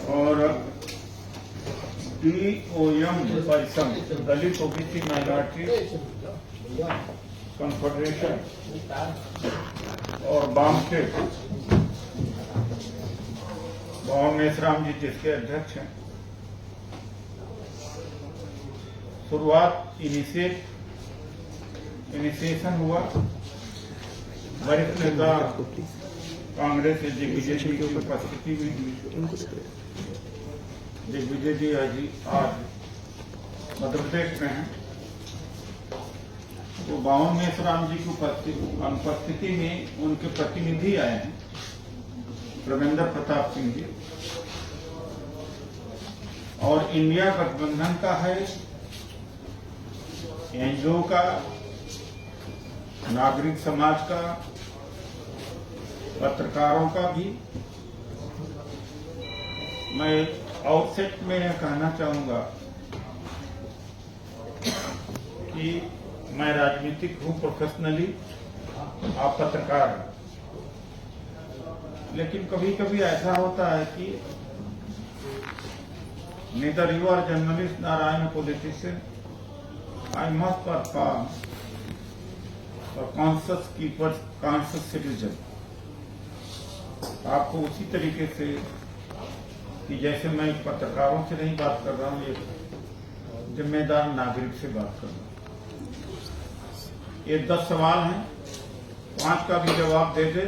और DOM परिसंघ, दलित OBC minority confederation और बामखेड़ बावन मेश्राम जी जिसके अध्यक्ष हैं, शुरुआत इनिशिएशन हुआ वरिष्ठ नेता कांग्रेस दिग्विजय जी की उपस्थिति में। दिग्विजय जी आज मध्य प्रदेश में हैं, तो बावन मेश्राम जी की अनुपस्थिति में उनके प्रतिनिधि आए हैं, प्रवेंद्र प्रताप सिंह जी, और इंडिया गठबंधन का है, एनजीओ का, नागरिक समाज का, पत्रकारों का भी। मैं आउटसेट में कहना चाहूंगा कि मैं राजनीतिक हूं प्रोफेशनली, आप पत्रकार हैं, लेकिन कभी कभी ऐसा होता है कि neither you are journalist nor I am a politician. I must perform a conscious keeper, conscious citizen. आपको उसी तरीके से कि जैसे मैं पत्रकारों से नहीं बात कर रहा हूँ, एक जिम्मेदार नागरिक से बात कर रहा हूँ। ये 10 सवाल हैं, 5 का भी जवाब दे दे,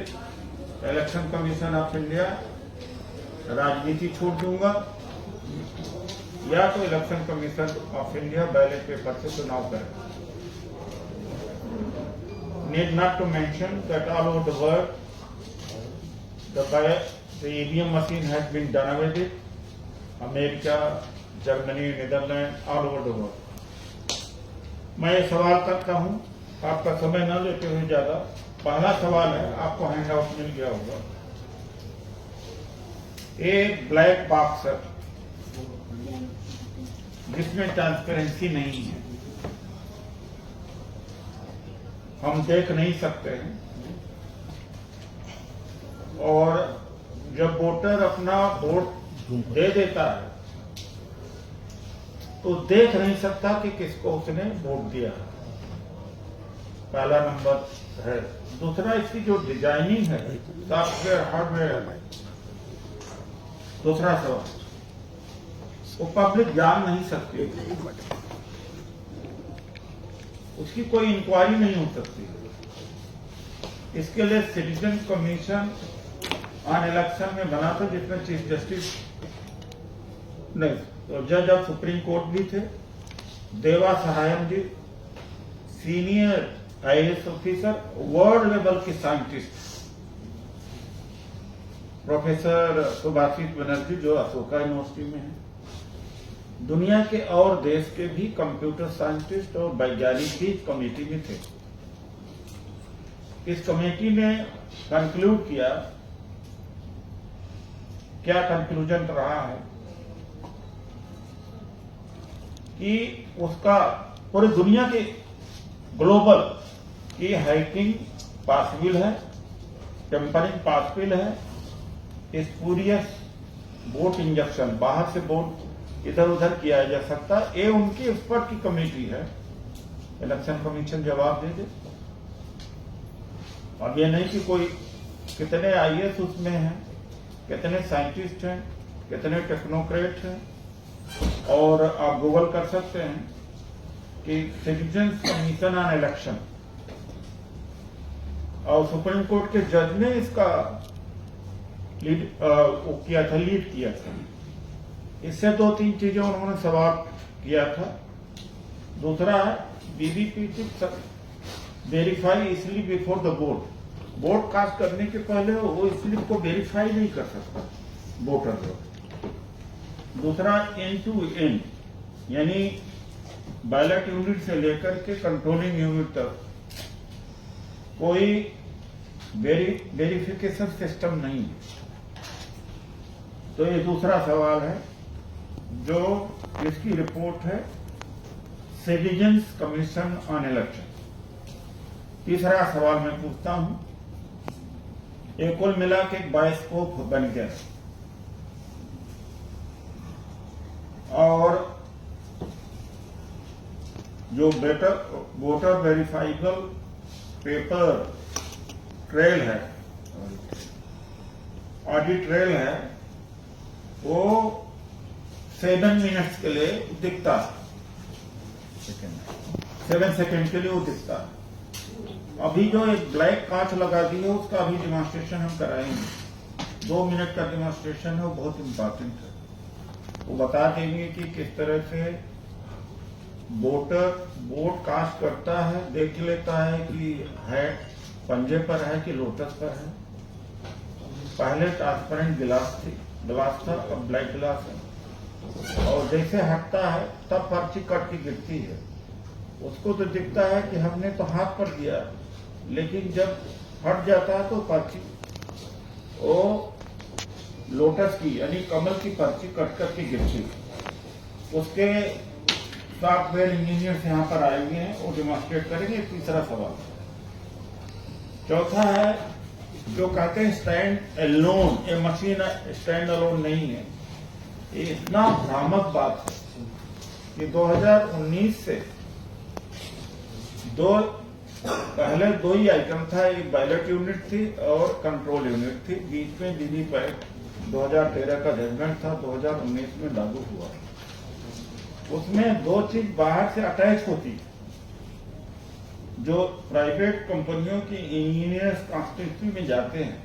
इलेक्शन कमीशन ऑफ इंडिया राजनीति छोड़ दूंगा, या तो election commission of India ballot paper से चुनाव करें। Need not to mention that all over the world the EVM machine has been done away with. America, Germany, Netherland, all over the world. मैं ये सवाल करता हूं, आपका समय न लेते हुए ज्यादा। पहला सवाल है, आपको हैंड आउट मिल गया होगा, एक ब्लैक बॉक्स है जिसमें ट्रांसपेरेंसी नहीं है, हम देख नहीं सकते हैं, और जब वोटर अपना वोट दे देता है तो देख नहीं सकता कि किसको उसने वोट दिया। पहला नंबर है। दूसरा, इसकी जो डिजाइनिंग है, सॉफ्टवेयर हार्डवेयर है। दूसरा सवाल, वो पब्लिक जान नहीं सकती, उसकी कोई इंक्वायरी नहीं हो सकती। इसके लिए सिटीजन कमीशन ऑन इलेक्शन में बना था, जिसमें चीफ जस्टिस नहीं तो जज ऑफ सुप्रीम कोर्ट भी थे, Deva Sahayam ji, senior IAS officer, world level के साइंटिस्ट, प्रोफेसर सुभाषिष बनर्जी जो अशोका यूनिवर्सिटी में है, दुनिया के और देश के भी कंप्यूटर साइंटिस्ट और वैज्ञानिक भी इस कमेटी में थे। इस कमेटी ने कंक्लूड किया, क्या कंक्लूजन रहा है कि उसका पूरी दुनिया के ग्लोबल की हैकिंग पॉसिबल है, टेम्परिंग पॉसिबल है, स्पूरियस वोट इंजेक्शन, बाहर से वोट इधर उधर किया जा सकता है। ये उनकी एक्सपर्ट की कमेटी है, इलेक्शन कमीशन जवाब दे दे। अब ये नहीं कि कोई कितने IAS उसमें हैं, कितने साइंटिस्ट हैं, कितने टेक्नोक्रेट हैं, और आप गूगल कर सकते हैं कि सिटीजन्स कमीशन ऑन इलेक्शन, और सुप्रीम कोर्ट के जज ने इसका लीड किया था। इससे 2-3 चीजें उन्होंने सवाल किया था। दूसरा है, BVPT verify slip before the vote, vote cast करने के पहले वो स्लिप को वेरीफाई नहीं कर सकता वोटर लोग। दूसरा, एंड टू एंड, यानी बैलेट यूनिट से लेकर के कंट्रोलिंग यूनिट तक कोई वेरिफिकेशन सिस्टम नहीं है। तो ये दूसरा सवाल है जो इसकी रिपोर्ट है, सिटीजन्स कमीशन ऑन इलेक्शन। तीसरा सवाल मैं पूछता हूं, ये कुल मिला के 22 स्कोप बन गया। जो वोटर वेरिफाइबल पेपर ट्रेल है, ऑडिट ट्रेल है, वो 7 मिनट्स के लिए दिखता है, 7 सेकेंड के लिए वो दिखता है। अभी जो एक ब्लैक कांच लगा दी है उसका अभी डेमोन्स्ट्रेशन हम कराएंगे। 2 मिनट का डेमोन्स्ट्रेशन है, वो बहुत इंपॉर्टेंट है। वो बता देंगे कि किस तरह से वोटर वोट कास्ट करता है, देख लेता है कि है पंजे पर है कि लोटस पर है। पहले ट्रांसपेरेंट गिलास था, अब ब्लैक गिलास है, और जैसे हटता है तब पर्ची कट की गिरती है। उसको तो दिखता है कि हमने तो हाथ पर दिया, लेकिन जब हट जाता है तो पर्ची वो लोटस की यानी कमल की पर्ची कट करके गिरती है। उसके सॉफ्टवेयर इंजीनियर्स यहाँ पर आए हुए हैं, वो डेमोन्स्ट्रेट करेंगे। तीसरा सवाल, चौथा है जो कहते हैं स्टैंड अलोन, ये मशीन स्टैंड अलोन नहीं है। ये इतना भ्रामक बात है कि 2019 से पहले 2 ही आइटम था, एक बैलेट यूनिट थी और कंट्रोल यूनिट थी। बीच में वीवीपैट 2013 का जजमेंट था, 2019 में लागू हुआ। उसमें 2 चीज बाहर से अटैच होती, जो प्राइवेट कंपनियों की इंजीनियर्स कॉन्स्टिट्यूशन में जाते हैं,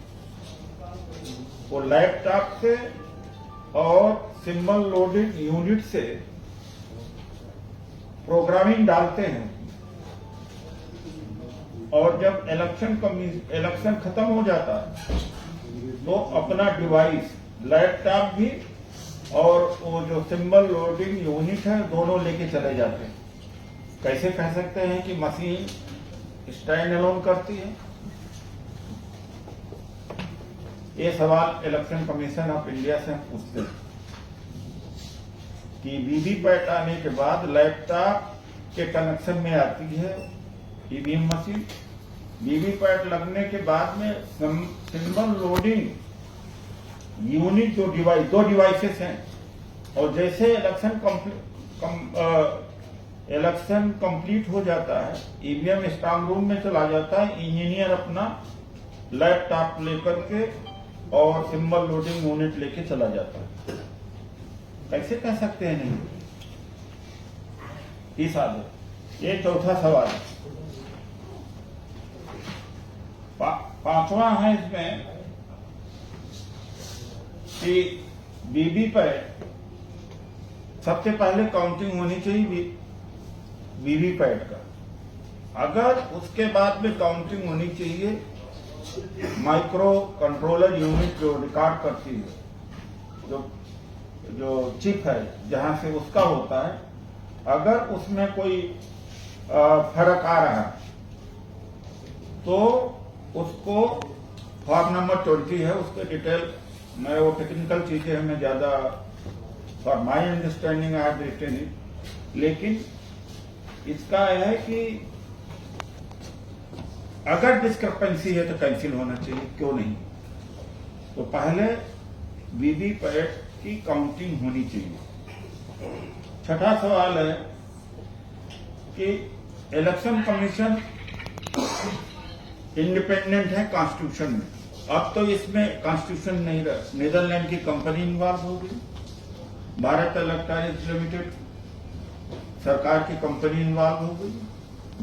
वो लैपटॉप से और सिंबल लोडिंग यूनिट से प्रोग्रामिंग डालते हैं, और जब इलेक्शन खत्म हो जाता है तो अपना डिवाइस, लैपटॉप भी और वो जो सिंबल लोडिंग यूनिट है, दोनों लेके चले जाते हैं। कैसे कह सकते हैं कि मशीन स्टैंड अलोन करती है? ये सवाल इलेक्शन कमीशन ऑफ इंडिया से पूछते हैं कि वीवीपैट आने के बाद लैपटॉप के कनेक्शन में आती है ईवीएम मशीन। वीवीपैट लगने के बाद में सिंबल लोडिंग यूनिट जो डिवाइस, 2 डिवाइसेस हैं, और जैसे इलेक्शन कंप्लीट हो जाता है, ईवीएम स्ट्रांग रूम में चला जाता है, इंजीनियर अपना लैपटॉप लेकर के और सिंबल लोडिंग यूनिट लेके चला जाता है। कैसे कह सकते हैं नहीं? इस आदत। ये चौथा सवाल है। पांचवा है इसमें कि वीवीपैट सबसे पहले काउंटिंग होनी चाहिए वीवीपैट का, अगर उसके बाद में काउंटिंग होनी चाहिए माइक्रो कंट्रोलर यूनिट जो रिकॉर्ड करती है, जो चिप है जहां से उसका होता है, अगर उसमें कोई फर्क आ रहा है तो उसको फॉर्म नंबर 20 है, उसके डिटेल मैं वो टेक्निकल चीजें हमें ज्यादा for my understanding I have written it, लेकिन इसका है कि अगर डिस्क्रिपेंसी है तो कैंसिल होना चाहिए, क्यों नहीं? तो पहले वीवीपैट की काउंटिंग होनी चाहिए। छठा सवाल है कि इलेक्शन कमीशन इंडिपेंडेंट है कॉन्स्टिट्यूशन में, अब तो इसमें कॉन्स्टिट्यूशन नहीं रहा। नीदरलैंड की कंपनी इन्वॉल्व हो गई, भारत इलेक्ट्रॉनिक्स लिमिटेड सरकार की कंपनी इन्वॉल्व हो गई,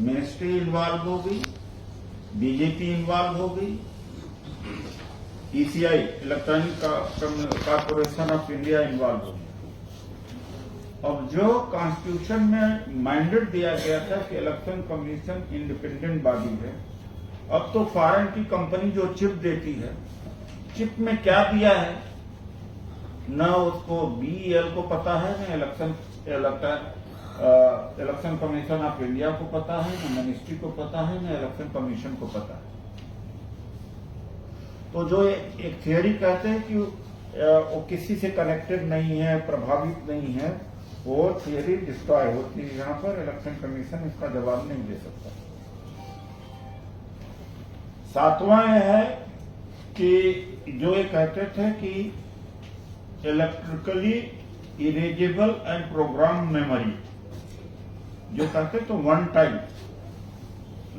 मिनिस्ट्री इन्वॉल्व हो गई, बीजेपी इन्वॉल्व हो गई, ECI electronic corporation of India involve हो गई। अब जो कॉन्स्टिट्यूशन में मैंडेट दिया गया था कि इलेक्शन कमीशन इंडिपेंडेंट बॉडी है, अब तो फॉरेन की कंपनी जो चिप देती है, चिप में क्या दिया है न उसको बीईएल को पता है, न इलेक्शन कमीशन ऑफ इंडिया को पता है, न मिनिस्ट्री को पता है, न इलेक्शन कमीशन को पता है। तो जो एक थियोरी कहते हैं कि वो किसी से कनेक्टेड नहीं है, प्रभावित नहीं है, वो थियोरी डिस्ट्रॉय होती है। यहाँ पर इलेक्शन कमीशन इसका जवाब नहीं दे सकता। सातवां है कि जो ये कहते थे कि electrically erasable and program memory, जो कहते तो वन टाइम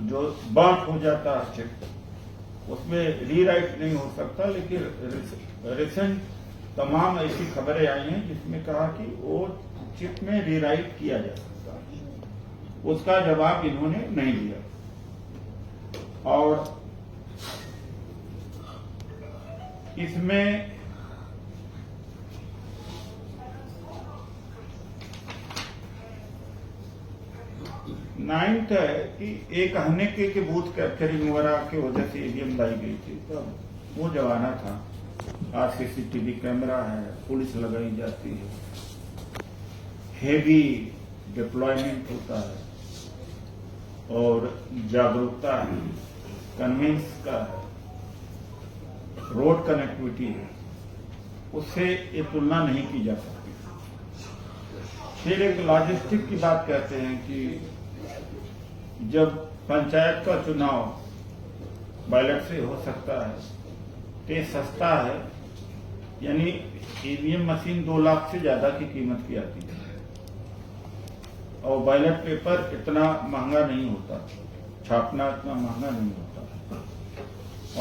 जो बर्न हो जाता है चिप, उसमें रीराइट नहीं हो सकता। लेकिन रिसेंट तमाम ऐसी खबरें आई हैं जिसमें कहा कि वो चिप में रीराइट किया जा सकता है। उसका जवाब इन्होंने नहीं दिया। और इसमें नाइन्थ है कि एक कहने के बूथ कैप्चरिंग वगैरह की वजह से ईवीएम लाई गई थी, तब वो जमाना था। आज सीसीटीवी कैमरा है, पुलिस लगाई जाती है, हेवी डिप्लॉयमेंट होता है और जागरूकता है, कन्विंस का है, रोड कनेक्टिविटी है, उससे ये तुलना नहीं की जा सकती। फिर एक लॉजिस्टिक की बात कहते हैं कि जब पंचायत का चुनाव बैलेट से हो सकता है तो ये सस्ता है, यानी ईवीएम मशीन 2 लाख से ज्यादा की कीमत की आती है और बैलेट पेपर इतना महंगा नहीं होता, छापना इतना महंगा नहीं होता।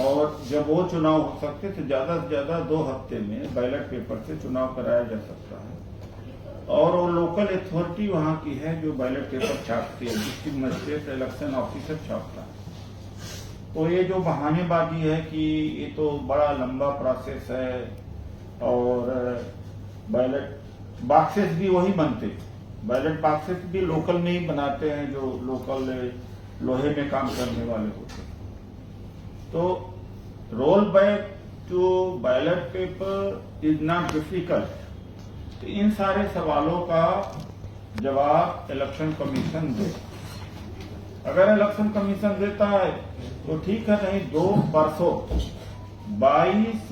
और जब वो चुनाव हो सकते तो ज्यादा से ज्यादा 2 हफ्ते में बैलेट पेपर से चुनाव कराया जा सकता है। और वो लोकल अथॉरिटी वहां की है जो बैलेट पेपर छापती है, डिस्ट्रिक्ट मजिस्ट्रेट इलेक्शन ऑफिसर छापता है। तो ये जो बहानेबाजी है कि ये तो बड़ा लंबा प्रोसेस है और बैलेट बॉक्सेस भी वही बनते, बैलेट बॉक्सेस भी लोकल नहीं बनाते हैं जो लोकल लोहे में काम करने वाले होते हैं। तो roll back to ballot paper is not difficult. तो इन सारे सवालों का जवाब इलेक्शन कमीशन दे। अगर इलेक्शन कमीशन देता है तो ठीक है, नहीं दो परसों 22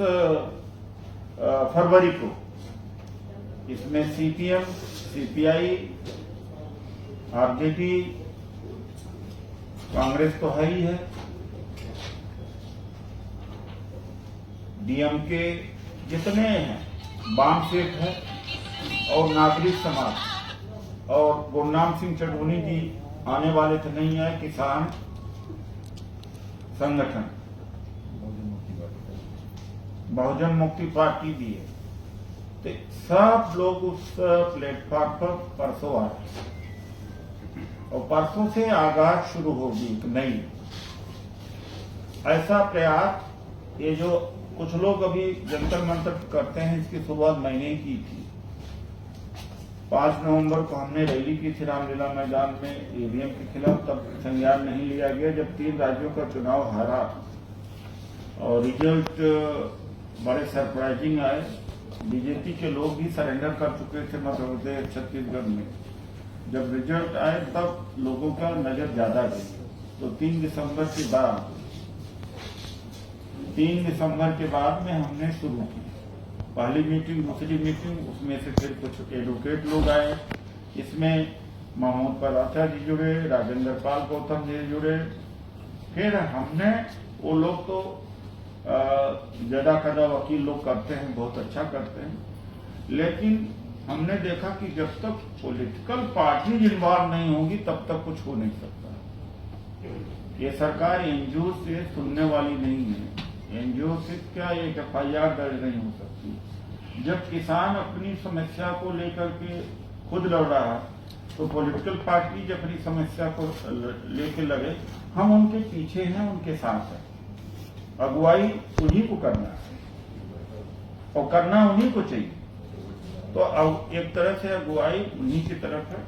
फरवरी को इसमें सीपीएम, सीपीआई, आरजेडी, कांग्रेस तो है ही है, डीएमके जितने हैं, वाम सेठ है और नागरिक समाज और गुरनाम सिंह चढ़ूनी जी आने वाले तो नहीं है, किसान संगठन, बहुजन मुक्ति पार्टी भी है। तो सब लोग उस प्लेटफॉर्म पर परसों आ रहे और परसों से आगाज शुरू होगी एक नई। ऐसा प्रयास ये जो कुछ लोग अभी जंतर मंतर करते हैं, इसकी शुरुआत मैंने ही की थी। 5 नवंबर को हमने रैली की थी रामलीला मैदान में ईवीएम के खिलाफ, तब संज्ञान नहीं लिया गया। जब 3 राज्यों का चुनाव हारा और रिजल्ट बड़े सरप्राइजिंग आए, बीजेपी के लोग भी सरेंडर कर चुके थे मध्य प्रदेश, छत्तीसगढ़ में। जब रिजल्ट आए तब लोगों का नजर ज्यादा गई। तो 3 दिसंबर के बाद में हमने शुरू की पहली मीटिंग, दूसरी मीटिंग, उसमें से फिर कुछ एडवोकेट लोग आए। इसमें महमूद पराचा जी जुड़े, राजेंद्र पाल गौतम जी जुड़े। फिर हमने, वो लोग तो ज्यादा कदा वकील लोग करते हैं, बहुत अच्छा करते हैं, लेकिन हमने देखा कि जब तक पॉलिटिकल पार्टी इन्वॉल्व नहीं होगी तब तक कुछ हो नहीं सकता। ये सरकार एनजीओ से सुनने वाली नहीं है। एनजीओ से क्या एक एफआईआर दर्ज नहीं हो सकती। जब किसान अपनी समस्या को लेकर के खुद लड़ रहा तो पॉलिटिकल पार्टी जब अपनी समस्या को लेके लगे, हम उनके पीछे हैं, उनके साथ हैं। अगुवाई उन्हीं को करना है और करना उन्हीं को चाहिए। तो अब एक तरह से अगुवाई उन्हीं की तरफ है।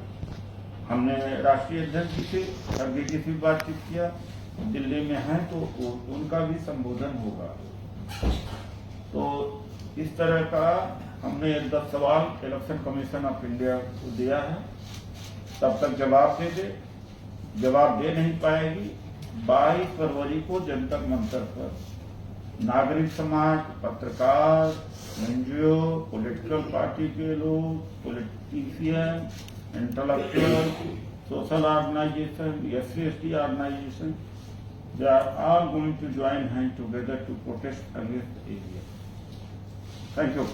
हमने राष्ट्रीय अध्यक्ष जी से अभी जी से बातचीत किया, दिल्ली में हैं तो उनका भी संबोधन होगा। तो इस तरह का हमने 10 सवाल इलेक्शन कमीशन ऑफ इंडिया को दिया है। तब तक जवाब दे नहीं पाएगी। 22 फरवरी को जंतर मंतर पर नागरिक समाज, पत्रकार, एनजीओ, पॉलिटिकल पार्टी के लोग, politician, intellectual, social organisation, SC/ST organization, they are all going to join hands together to protest against the area. Thank you.